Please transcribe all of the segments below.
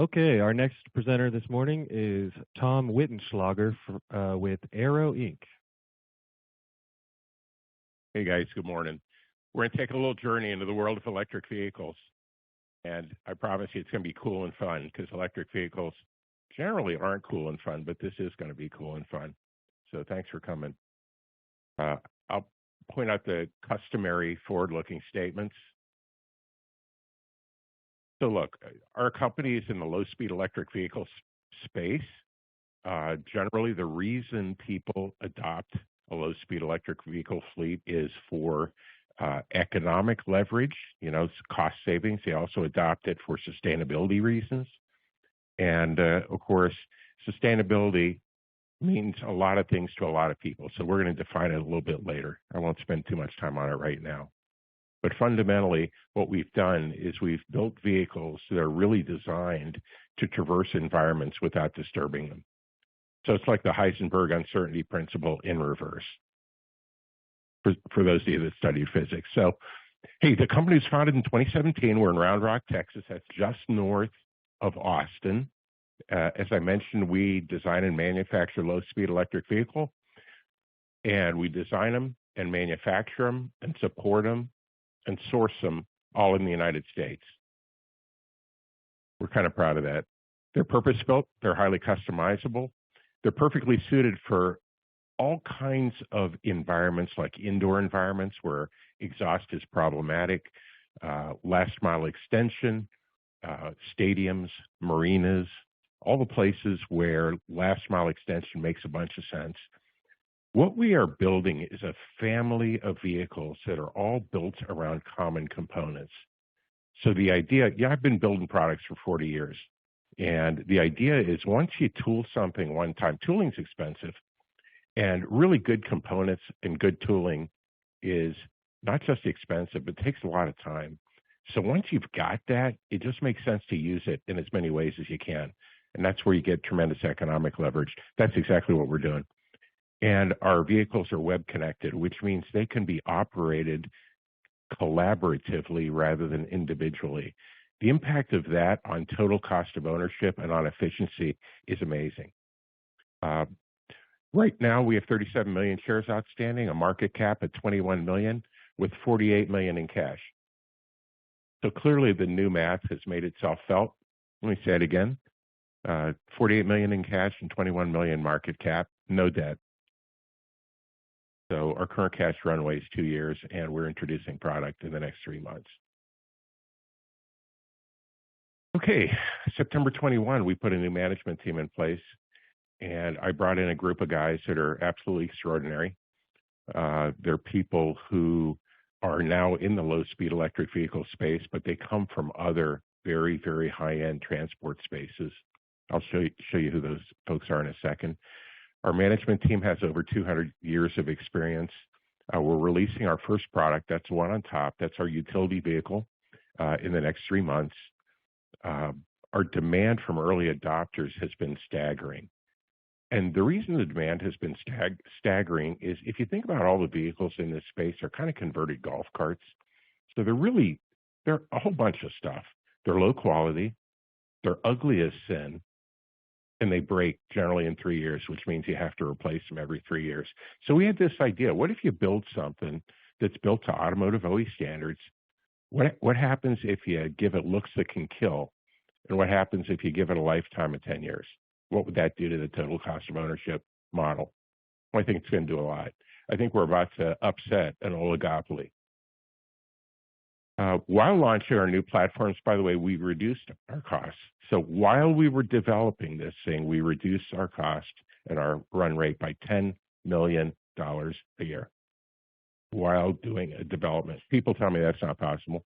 Okay, our next presenter this morning is Tom Wittenschlager with AYRO Inc. Hey guys, good morning. We're going to take a little journey into the world of electric vehicles. And I promise you it's going to be cool and fun because electric vehicles generally aren't cool and fun, but this is going to be cool and fun. So thanks for coming. I'll point out the customary forward-looking statements. So look, our company is in the low-speed electric vehicle space. Generally, the reason people adopt a low-speed electric vehicle fleet is for economic leverage, cost savings. They also adopt it for sustainability reasons. And of course, sustainability means a lot of things to a lot of people. So we're going to define it a little bit later. I won't spend too much time on it right now. But fundamentally, what we've done is we've built vehicles that are really designed to traverse environments without disturbing them. So it's like the Heisenberg uncertainty principle in reverse, for those of you that studied physics. So, hey, the company was founded in 2017. We're in Round Rock, Texas. That's just north of Austin. As I mentioned, we design and manufacture low-speed electric vehicles, and we design them and manufacture them and support them and source them all in the United States. We're kind of proud of that. They're purpose-built. They're highly customizable. They're perfectly suited for all kinds of environments, like indoor environments where exhaust is problematic, last mile extension, stadiums, marinas, all the places where last mile extension makes a bunch of sense. What we are building is a family of vehicles that are all built around common components. So the idea, I've been building products for 40 years. And the idea is once you tool something one time, tooling's expensive. And really good components and good tooling is not just expensive, but takes a lot of time. So once you've got that, it just makes sense to use it in as many ways as you can. And that's where you get tremendous economic leverage. That's exactly what we're doing. And our vehicles are web connected, which means they can be operated collaboratively rather than individually. The impact of that on total cost of ownership and on efficiency is amazing. Right now, we have 37 million shares outstanding, a market cap at 21 million, with 48 million in cash. So clearly, the new math has made itself felt. Let me say it again: 48 million in cash and 21 million market cap, no debt. So our current cash runway is 2 years, and we're introducing product in the next 3 months. Okay, September 21, we put a new management team in place, and I brought in a group of guys that are absolutely extraordinary. They're people who are now in the low-speed electric vehicle space, but they come from other very, very high-end transport spaces. I'll show you who those folks are in a second. Our management team has over 200 years of experience. We're releasing our first product. That's the one on top. That's our utility vehicle in the next 3 months. Our demand from early adopters has been staggering. And the reason the demand has been staggering is if you think about all the vehicles in this space, they're kind of converted golf carts. So they're a whole bunch of stuff. They're low quality, they're ugly as sin, and they break generally in 3 years, which means you have to replace them every 3 years. So we had this idea: what if you build something that's built to automotive OE standards? What happens if you give it looks that can kill? And what happens if you give it a lifetime of 10 years? What would that do to the total cost of ownership model? Well, I think it's going to do a lot. I think we're about to upset an oligopoly. While launching our new platforms, by the way, we reduced our costs. So while we were developing this thing, we reduced our cost and our run rate by $10 million a year while doing a development. People tell me that's not possible,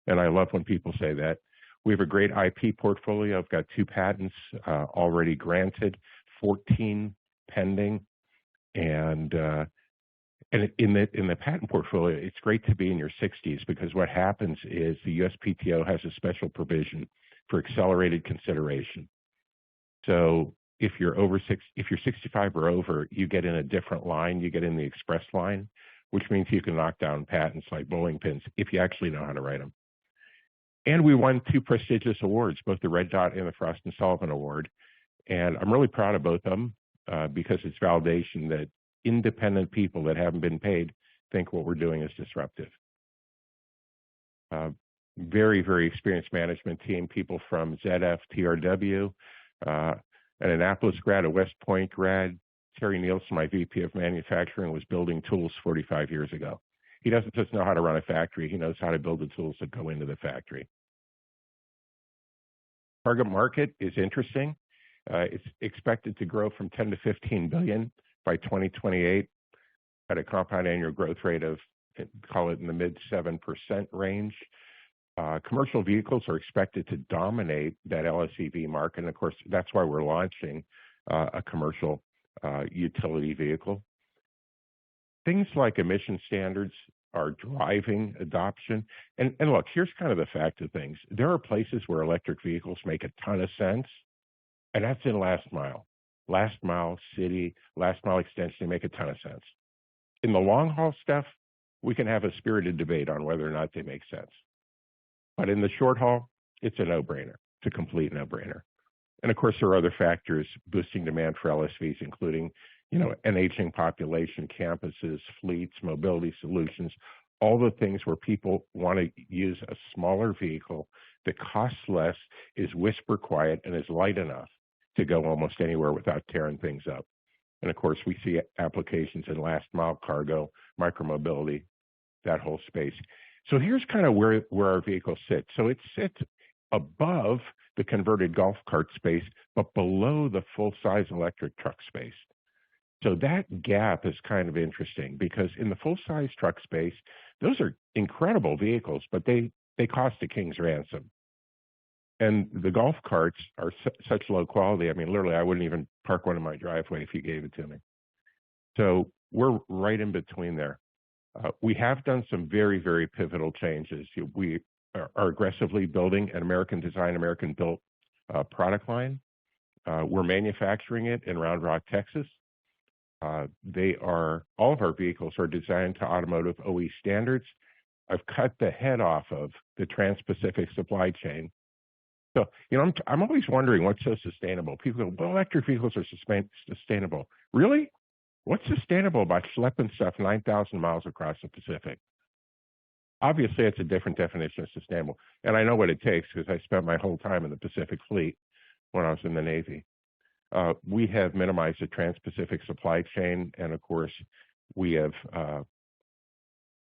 and I love when people say that. We have a great IP portfolio. I've got 2 patents already granted, 14 pending, and in the patent portfolio, it's great to be in your 60s because what happens is the USPTO has a special provision for accelerated consideration. So if you're 65 or over, you get in a different line. You get in the express line, which means you can knock down patents like bowling pins if you actually know how to write them. And we won 2 prestigious awards, both the Red Dot and the Frost & Sullivan Award. And I'm really proud of both of them because it's validation that independent people that haven't been paid think what we're doing is disruptive. Very, very experienced management team, people from ZF, TRW, an Annapolis grad, a West Point grad. Terry Nielsen, my VP of manufacturing, was building tools 45 years ago. He doesn't just know how to run a factory, he knows how to build the tools that go into the factory. Target market is interesting. It's expected to grow from 10 to 15 billion by 2028 at a compound annual growth rate of, call it in the mid 7% range. Commercial vehicles are expected to dominate that LSEV market. And of course, that's why we're launching a commercial utility vehicle. Things like emission standards are driving adoption. And look, here's kind of the fact of things. There are places where electric vehicles make a ton of sense, and that's in last mile. Last mile city, last mile extension, they make a ton of sense. In the long haul stuff, we can have a spirited debate on whether or not they make sense. But in the short haul, it's a no-brainer. It's a complete no-brainer. And of course, there are other factors boosting demand for LSVs, including, an aging population, campuses, fleets, mobility solutions, all the things where people want to use a smaller vehicle that costs less, is whisper quiet, and is light enough to go almost anywhere without tearing things up. And of course, we see applications in last mile cargo, micromobility, that whole space. So here's kind of where our vehicle sits. So it sits above the converted golf cart space, but below the full-size electric truck space. So that gap is kind of interesting because in the full-size truck space, those are incredible vehicles, but they cost a king's ransom. And the golf carts are such low quality. I mean, literally, I wouldn't even park one in my driveway if you gave it to me. So we're right in between there. We have done some very, very pivotal changes. We are aggressively building an American design, American built product line. We're manufacturing it in Round Rock, Texas. All of our vehicles are designed to automotive OE standards. I've cut the head off of the Trans-Pacific supply chain. So, I'm always wondering what's so sustainable. People go, well, electric vehicles are sustainable. Really? What's sustainable about schlepping stuff 9,000 miles across the Pacific? Obviously, it's a different definition of sustainable. And I know what it takes because I spent my whole time in the Pacific Fleet when I was in the Navy. We have minimized the Trans-Pacific supply chain. And of course, we have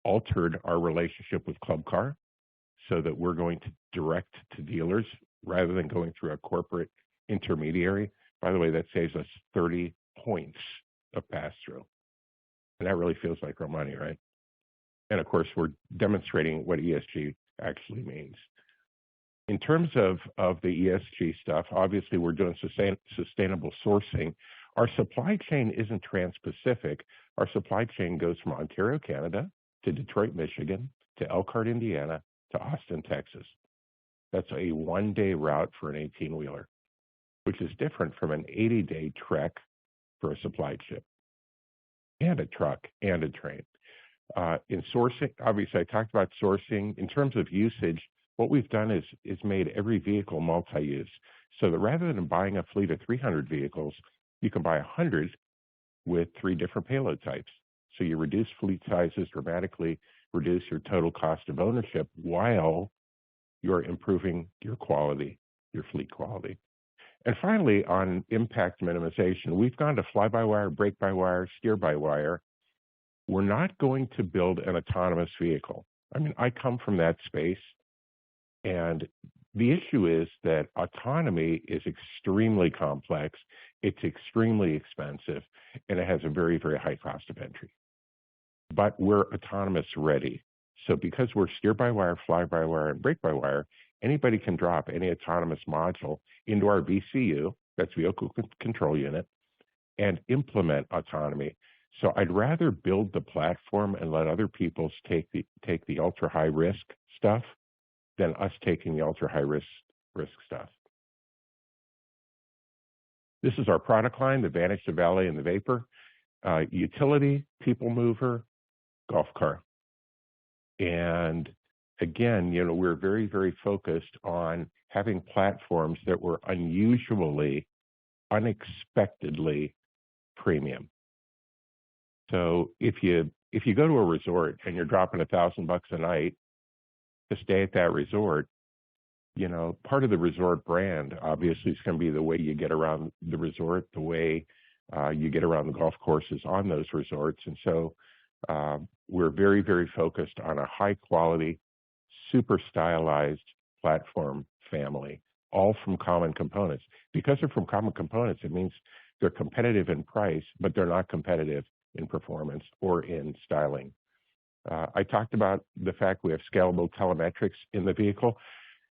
altered our relationship with Club Car so that we're going to direct to dealers rather than going through a corporate intermediary. By the way, that saves us 30 points of pass-through. And that really feels like our money, right? And of course, we're demonstrating what ESG actually means. In terms of the ESG stuff, obviously we're doing sustainable sourcing. Our supply chain isn't trans-Pacific. Our supply chain goes from Ontario, Canada, to Detroit, Michigan, to Elkhart, Indiana, to Austin, Texas. That's a one-day route for an 18-wheeler, which is different from an 80-day trek for a supply ship, and a truck, and a train. In sourcing, obviously I talked about sourcing. In terms of usage, what we've done is made every vehicle multi-use, so that rather than buying a fleet of 300 vehicles, you can buy 100 with 3 different payload types. So you reduce fleet sizes dramatically, reduce your total cost of ownership while you're improving your quality, your fleet quality. And finally, on impact minimization, we've gone to fly-by-wire, brake-by-wire, steer-by-wire. We're not going to build an autonomous vehicle. I mean, I come from that space, and the issue is that autonomy is extremely complex, it's extremely expensive, and it has a very, very high cost of entry. But we're autonomous ready. So because we're steer-by-wire, fly-by-wire, and brake-by-wire, anybody can drop any autonomous module into our VCU, that's Vehicle Control Unit, and implement autonomy. So I'd rather build the platform and let other people take the ultra-high risk stuff than us taking the ultra-high risk stuff. This is our product line, the Vantage, the Valet, and the Vapor. Utility, people mover, golf car. And again, we're very, very focused on having platforms that were unusually, unexpectedly premium. So if you go to a resort and you're dropping $1,000 a night to stay at that resort, part of the resort brand obviously is going to be the way you get around the resort, the way you get around the golf courses on those resorts. And so we're very, very focused on a high quality, super stylized platform family, all from common components. Because they're from common components, it means they're competitive in price, but they're not competitive in performance or in styling. I talked about the fact we have scalable telemetrics in the vehicle.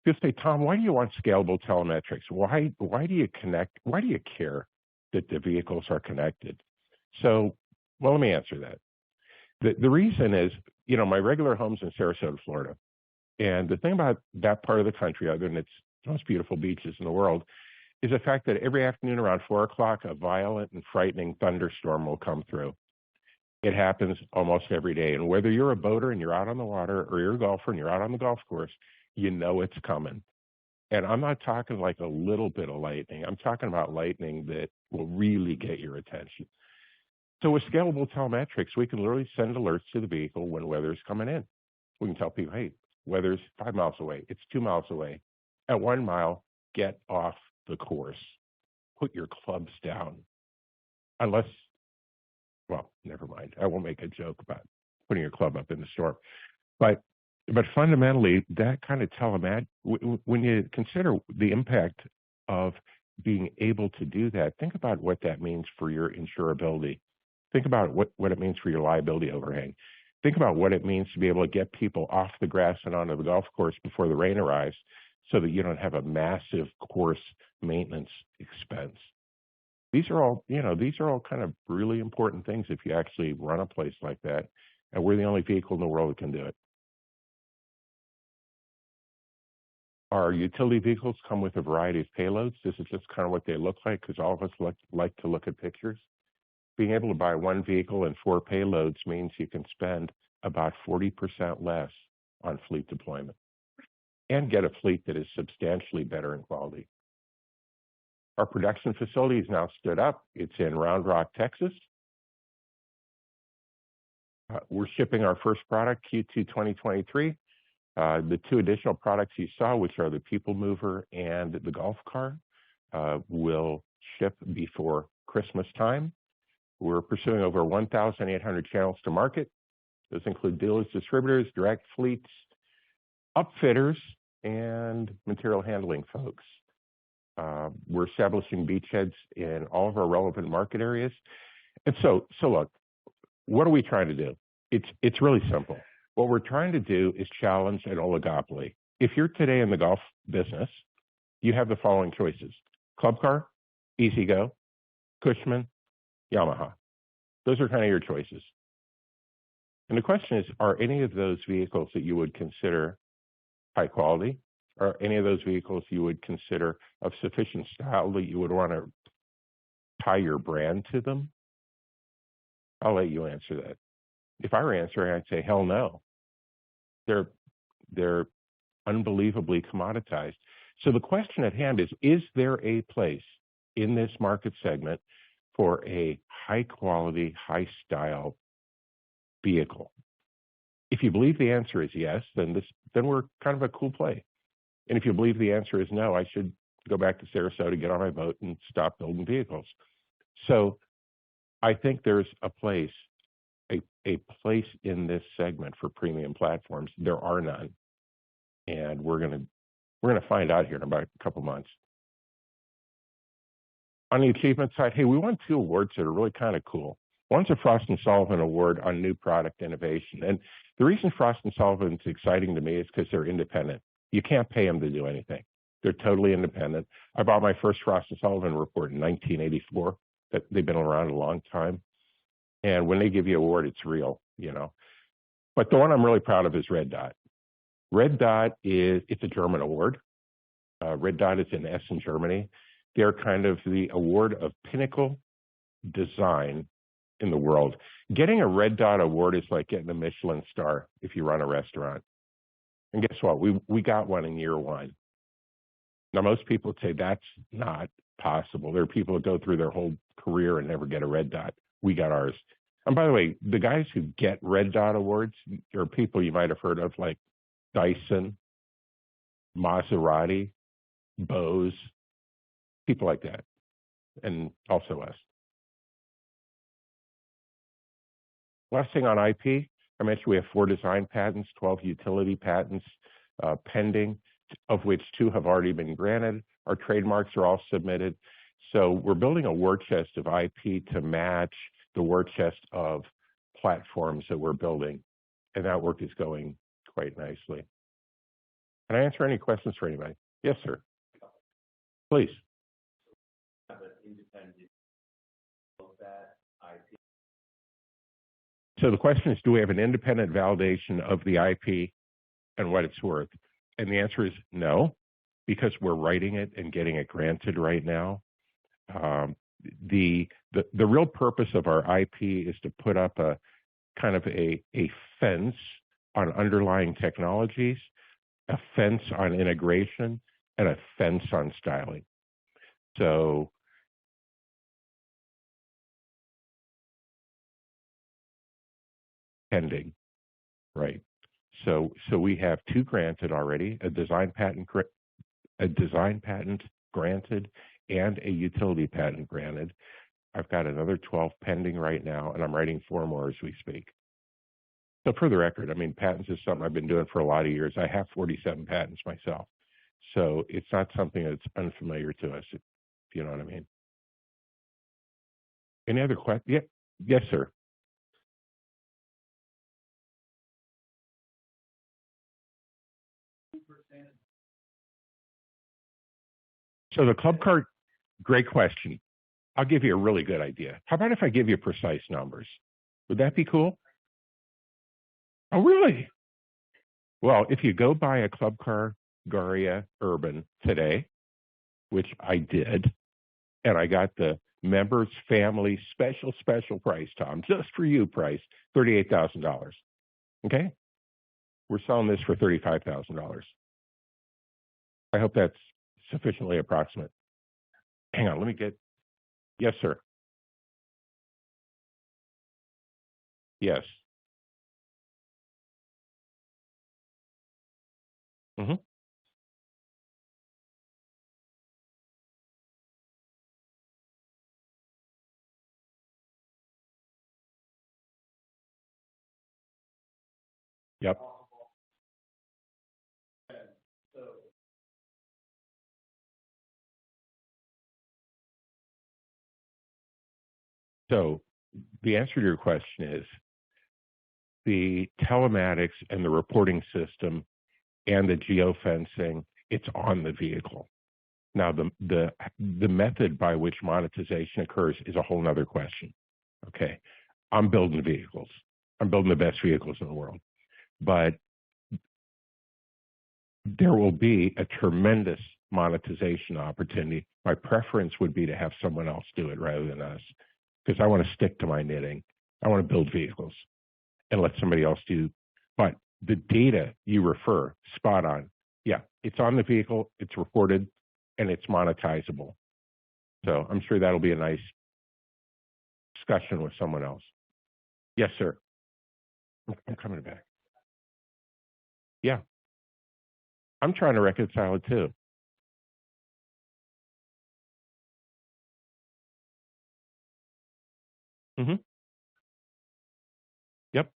You'll say, Tom, why do you want scalable telemetrics? Why do you connect? Why do you care that the vehicles are connected? So, well, let me answer that. The reason is, my regular home's in Sarasota, Florida. And the thing about that part of the country, other than its most beautiful beaches in the world, is the fact that every afternoon around 4 o'clock, a violent and frightening thunderstorm will come through. It happens almost every day. And whether you're a boater and you're out on the water, or you're a golfer and you're out on the golf course, it's coming. And I'm not talking like a little bit of lightning. I'm talking about lightning that will really get your attention. So with scalable telemetrics, we can literally send alerts to the vehicle when weather's coming in. We can tell people, hey, weather's 5 miles away. It's 2 miles away. At 1 mile, get off the course. Put your clubs down. Unless, well, never mind. I won't make a joke about putting your club up in the storm. But fundamentally, that kind of when you consider the impact of being able to do that, think about what that means for your insurability. Think about what it means for your liability overhang. Think about what it means to be able to get people off the grass and onto the golf course before the rain arrives so that you don't have a massive course maintenance expense. These are all kind of really important things if you actually run a place like that. And we're the only vehicle in the world that can do it. Our utility vehicles come with a variety of payloads. This is just kind of what they look like because all of us like to look at pictures. Being able to buy one vehicle and 4 payloads means you can spend about 40% less on fleet deployment and get a fleet that is substantially better in quality. Our production facility is now stood up. It's in Round Rock, Texas. We're shipping our first product, Q2 2023. The 2 additional products you saw, which are the People Mover and the golf car, will ship before Christmas time. We're pursuing over 1,800 channels to market. Those include dealers, distributors, direct fleets, upfitters, and material handling folks. We're establishing beachheads in all of our relevant market areas. And so look, what are we trying to do? It's really simple. What we're trying to do is challenge an oligopoly. If you're today in the golf business, you have the following choices: Club Car, Easy Go, Cushman, Yamaha. Those are kind of your choices. And the question is, are any of those vehicles that you would consider high quality? Are any of those vehicles you would consider of sufficient style that you would want to tie your brand to them? I'll let you answer that. If I were answering, I'd say, hell no. They're unbelievably commoditized. So the question at hand is there a place in this market segment for a high quality, high style vehicle? If you believe the answer is yes, then we're kind of a cool play. And if you believe the answer is no, I should go back to Sarasota, get on my boat, and stop building vehicles. So I think there's a place in this segment for premium platforms. There are none. And we're gonna find out here in about a couple months. On the achievement side, hey, we won 2 awards that are really kind of cool. One's a Frost & Sullivan Award on new product innovation. And the reason Frost & Sullivan's exciting to me is because they're independent. You can't pay them to do anything. They're totally independent. I bought my first Frost & Sullivan report in 1984. They've been around a long time. And when they give you an award, it's real, But the one I'm really proud of is Red Dot. Red Dot it's a German award. Red Dot is in Essen, Germany. They're kind of the award of pinnacle design in the world. Getting a Red Dot award is like getting a Michelin star if you run a restaurant. And guess what? We got one in year one. Now, most people say that's not possible. There are people that go through their whole career and never get a red dot. We got ours. And by the way, the guys who get red dot awards are people you might have heard of, like Dyson, Maserati, Bose, people like that, and also us. Last thing on IP, I mentioned we have 4 design patents, 12 utility patents pending, of which 2 have already been granted. Our trademarks are all submitted. So we're building a war chest of IP to match the war chest of platforms that we're building. And that work is going quite nicely. Can I answer any questions for anybody? Yes, sir. Please. So the question is, do we have an independent validation of the IP and what it's worth? And the answer is no, because we're writing it and getting it granted right now. The real purpose of our IP is to put up a kind of a fence on underlying technologies, a fence on integration, and a fence on styling. So pending, right? So we have 2 granted already, a design patent granted and a utility patent granted. I've got another 12 pending right now, and I'm writing 4 more as we speak. So for the record, I mean, patents is something I've been doing for a lot of years. I have 47 patents myself. So it's not something that's unfamiliar to us, if you know what I mean. Any other questions? Yeah. Yes, sir. So the club card, great question. I'll give you a really good idea. How about if I give you precise numbers? Would that be cool? Oh, really? Well, if you go buy a club car Garia Urban today, which I did, and I got the members family special price, Tom, just for you price, $38,000. Okay? We're selling this for $35,000. I hope that's sufficiently approximate. Hang on, let me get, yes, sir. Yes. Mm-hmm. Yep. So the answer to your question is the telematics and the reporting system and the geofencing, it's on the vehicle. Now, the method by which monetization occurs is a whole nother question. Okay, I'm building vehicles. I'm building the best vehicles in the world. But there will be a tremendous monetization opportunity. My preference would be to have someone else do it rather than us, because I want to stick to my knitting. I want to build vehicles and let somebody else do. But the data you refer, spot on. Yeah, it's on the vehicle, it's reported, and it's monetizable. So I'm sure that'll be a nice discussion with someone else. Yes, sir. I'm coming back. Yeah. I'm trying to reconcile it too. Mm-hmm. Yep.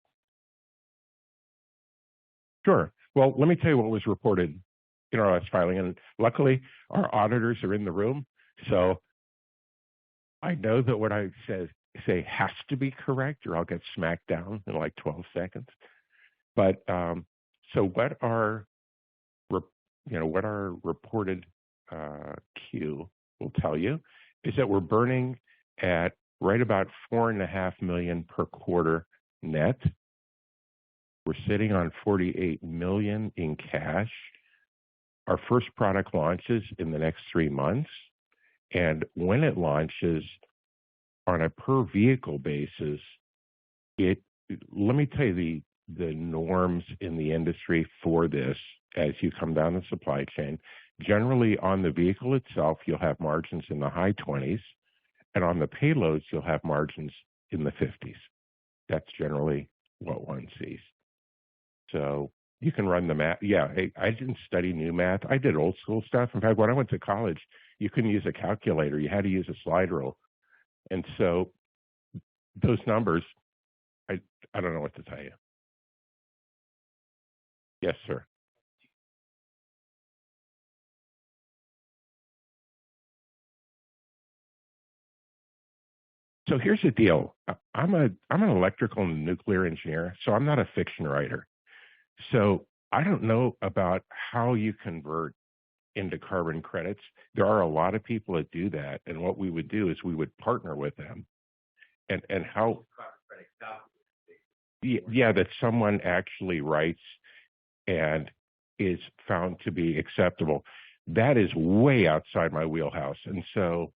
Sure. Well, let me tell you what was reported in our last filing. And luckily, our auditors are in the room. So I know that what I say has to be correct, or I'll get smacked down in like 12 seconds. But so what our reported Q will tell you is that we're burning at right about $4.5 million per quarter net. We're sitting on $48 million in cash. Our first product launches in the next 3 months. And when it launches on a per vehicle basis, let me tell you the norms in the industry for this as you come down the supply chain. Generally, on the vehicle itself, you'll have margins in the high 20s, and on the payloads, you'll have margins in the 50s. That's generally what one sees. So you can run the math. Yeah, I didn't study new math. I did old school stuff. In fact, when I went to college, you couldn't use a calculator. You had to use a slide rule. And so those numbers, I don't know what to tell you. Yes, sir. So here's the deal. I'm an electrical and nuclear engineer, so I'm not a fiction writer. So I don't know about how you convert into carbon credits. There are a lot of people that do that, and what we would do is we would partner with them, and how. Yeah, that someone actually writes and is found to be acceptable. That is way outside my wheelhouse, and so.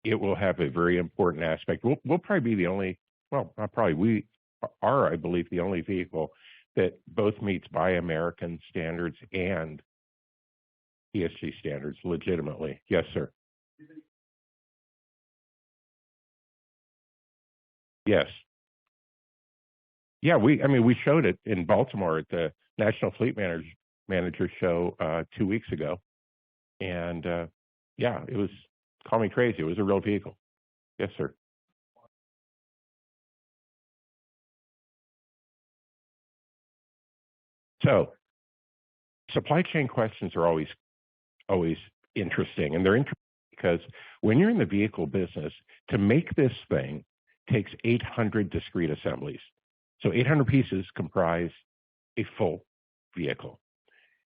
It will have a very important aspect. We'll probably be the only, well, not probably, we are, I believe, the only vehicle that both meets Buy American standards and ESG standards legitimately. Yes, sir. Yes. Yeah, we showed it in Baltimore at the National Fleet Manager Show 2 weeks ago. And yeah, it was, call me crazy, it was a real vehicle. Yes, sir. So supply chain questions are always interesting, and they're interesting because when you're in the vehicle business, to make this thing takes 800 discrete assemblies. So 800 pieces comprise a full vehicle.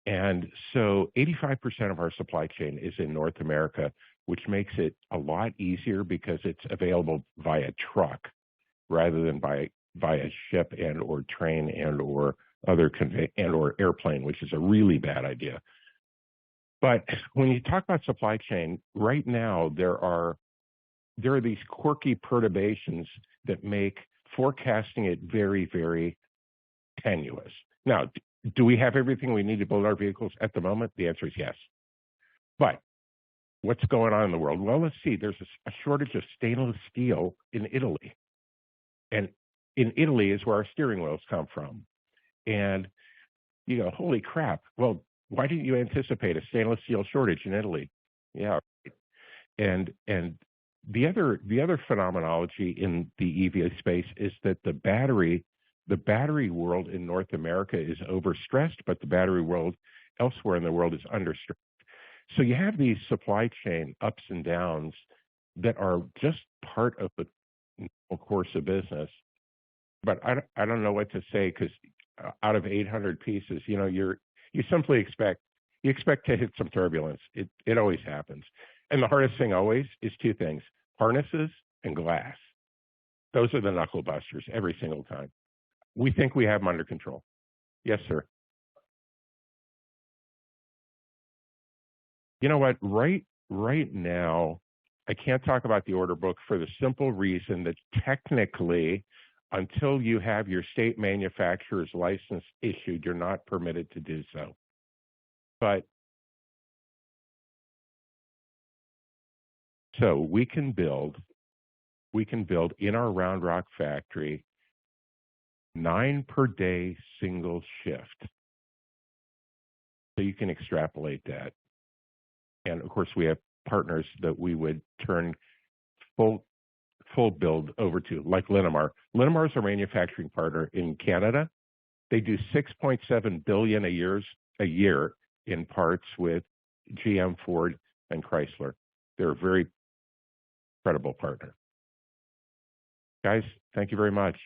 And so 85% of our supply chain is in North America, which makes it a lot easier because it's available via truck rather than via ship and or train and or other and or airplane, which is a really bad idea. But when you talk about supply chain, right now there are these quirky perturbations that make forecasting it very, very tenuous. Now, do we have everything we need to build our vehicles at the moment? The answer is yes. But what's going on in the world? Well, let's see. There's a shortage of stainless steel in Italy. And in Italy is where our steering wheels come from. And you go, holy crap. Well, why didn't you anticipate a stainless steel shortage in Italy? Yeah. And the other phenomenology in the EV space is that the battery world in North America is overstressed, but the battery world elsewhere in the world is understressed. So you have these supply chain ups and downs that are just part of the course of business. But I don't know what to say, because out of 800 pieces, you simply expect to hit some turbulence. It always happens. And the hardest thing always is two things: harnesses and glass. Those are the knuckle busters every single time. We think we have them under control. Yes, sir. You know what? Right now, I can't talk about the order book for the simple reason that technically, until you have your state manufacturer's license issued, you're not permitted to do so. But so we can build in our Round Rock factory 9 per day single shift. So you can extrapolate that. And of course, we have partners that we would turn full build over to, like Linamar. Linamar is our manufacturing partner in Canada. They do $6.7 billion a year in parts with GM, Ford, and Chrysler. They're a very credible partner. Guys, thank you very much.